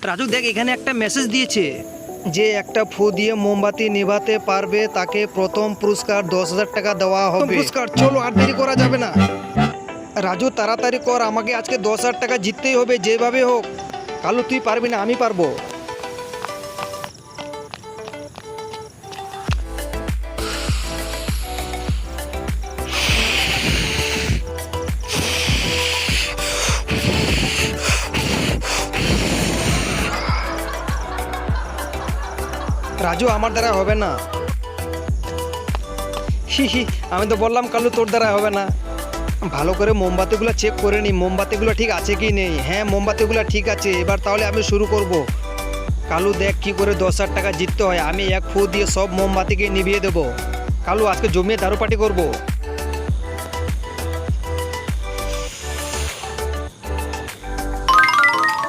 রাজু দেখ, এখানে একটা মেসেজ দিয়েছে যে একটা ফু দিয়ে মোমবাতি নেভাতে পারবে তাকে প্রথম পুরস্কার 10,000 টাকা দেওয়া হবে। পুরস্কার, চলো আর দেরি করা যাবে না। রাজু তাড়াতাড়ি কর, আমাকে আজকে 10,000 টাকা জিততেই হবে যেভাবে হোক। কালু তুই পারবি না, আমি পারবো। রাজু আমার দ্বারা হবে না। হি হি, আমি তো বললাম কালু তোর দ্বারা হবে না। ভালো করে মোমবাতিগুলো চেক করে নি, মোমবাতিগুলো ঠিক আছে কি নেই। হ্যাঁ, মোমবাতিগুলো ঠিক আছে। এবার তাহলে আমি শুরু করব। কালু দেখ কি করে 10,000 টাকা জিততে হয়। আমি এক ফু দিয়ে সব মোমবাতিকে নিভিয়ে দেবো। কালু আজকে জমিয়ে দারু পার্টি করবো।